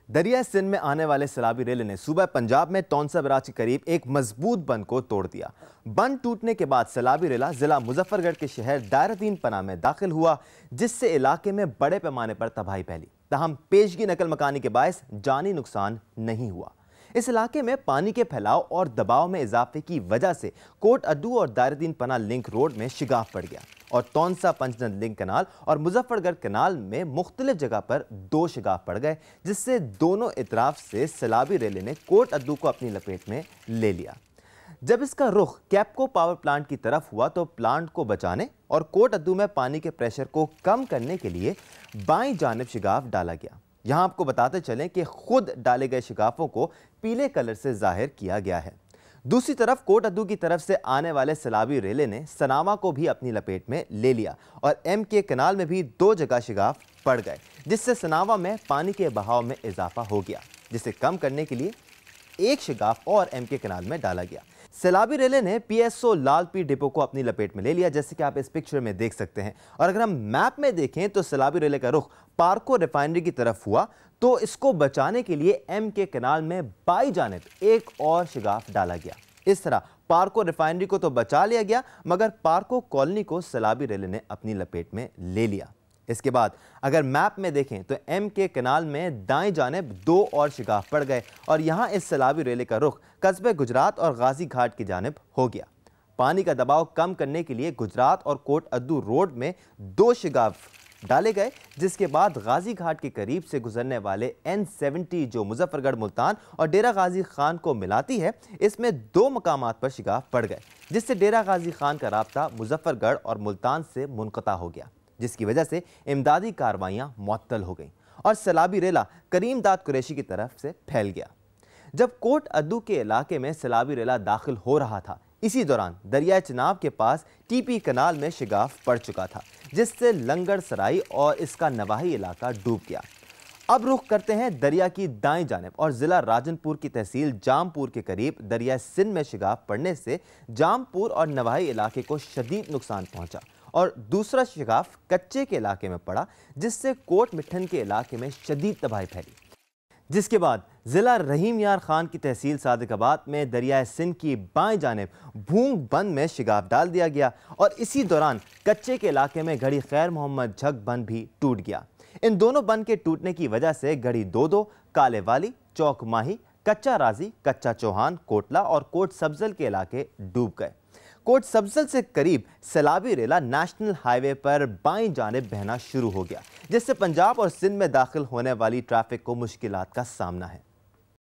दरिया सिंध में आने वाले सैलाबी रेले ने सूबा पंजाब में तौनसा बराज के करीब एक मजबूत बंद को तोड़ दिया। बंद टूटने के बाद सैलाबी रेला जिला मुजफ्फरगढ़ के शहर दायरा-ए-दीन पनाह में दाखिल हुआ, जिससे इलाके में बड़े पैमाने पर तबाही फैली। ताहम पेशगी नकल मकानी के बायस जानी नुकसान नहीं हुआ। इस इलाके में पानी के फैलाव और दबाव में इजाफे की वजह से कोट अद्दू और दायरा-ए-दीन पनाह लिंक रोड में शिगाफ पड़ गया और तौनसा पंचनद लिंक कनाल और मुजफ्फरगढ़ कनाल में मुख्तलिफ जगह पर 2 शिगाफ पड़ गए, जिससे दोनों इतराफ से सैलाबी रेले ने कोट अद्दू को अपनी लपेट में ले लिया। जब इसका रुख कैपको पावर प्लांट की तरफ हुआ तो प्लांट को बचाने और कोट अद्दू में पानी के प्रेशर को कम करने के लिए बाईं जानिब शिगाफ डाला गया। यहाँ आपको बताते चलें कि खुद डाले गए शिगाफों को पीले कलर से जाहिर किया गया है। दूसरी तरफ कोट अद्दू की तरफ से आने वाले सैलाबी रेले ने सनावा को भी अपनी लपेट में ले लिया और MK कनाल में भी 2 जगह शिगाफ पड़ गए, जिससे सनावा में पानी के बहाव में इजाफा हो गया, जिसे कम करने के लिए 1 शिगाफ और MK कनाल में डाला गया। सैलाबी रेले ने PSO लालपी डिपो को अपनी लपेट में ले लिया, जैसे कि आप इस पिक्चर में देख सकते हैं। और अगर हम मैप में देखें तो सैलाबी रेले का रुख पार्को रिफाइनरी की तरफ हुआ, तो इसको बचाने के लिए MK कनाल में बाई जानिब 1 और शिगाफ डाला गया। इस तरह पार्को रिफाइनरी को तो बचा लिया गया, मगर पार्को कॉलोनी को सैलाबी रेले ने अपनी लपेट में ले लिया। इसके बाद अगर मैप में देखें तो MK कनाल में दाएं जानिब 2 और शिगाफ पड़ गए और यहां इस सैलाबी रेले का रुख कस्बे गुजरात और गाजी घाट की जानिब हो गया। पानी का दबाव कम करने के लिए गुजरात और कोट अद्दू रोड में 2 शिगाफ डाले गए, जिसके बाद गाजी घाट के करीब से गुजरने वाले N70 जो मुजफ्फरगढ़ मुल्तान और डेरा गाजी खान को मिलाती है, इसमें 2 मकामात पर शिगाफ पड़ गए, जिससे डेरा गाजी खान का राब्ता मुजफ्फरगढ़ और मुल्तान से मुनक़ता हो गया, जिसकी वजह से इमदादी कार्रवाइयां मुअत्तल हो गईं और सैलाबी रेला करीम दाद कुरैशी की तरफ से फैल गया। जब कोट अद्दू के इलाके में सैलाबी रेला दाखिल हो रहा था, इसी दौरान दरिया चिनाब के पास TP कनाल में शिगाफ पड़ चुका था, जिससे लंगर सराई और इसका नवाही इलाका डूब गया। अब रुख करते हैं दरिया की दाएं जानिब और जिला राजनपुर की तहसील जामपुर के करीब दरिया सिंध में शिगाफ पड़ने से जामपुर और नवाही इलाके को शदीद नुकसान पहुंचा और दूसरा शिगाफ कच्चे के इलाके में पड़ा, जिससे कोट मिठन के इलाके में शदीद तबाही फैली। जिसके बाद जिला रहीम यार खान की तहसील सादिकाबाद में दरिया सिंध की बाएं जानिब भूंग बंद में शिगाफ डाल दिया गया और इसी दौरान कच्चे के इलाके में गढ़ी खैर मोहम्मद झग बंद भी टूट गया। इन दोनों बंद के टूटने की वजह से गढ़ी 2-2, काले वाली, चौक माही, कच्चा राजी, कच्चा चौहान, कोटला और कोट सब्जल के इलाके डूब गए। कोट सब्जल से करीब सैलाबी रेला नेशनल हाईवे पर बाईं जानिब बहना शुरू हो गया, जिससे पंजाब और सिंध में दाखिल होने वाली ट्रैफिक को मुश्किलात का सामना है।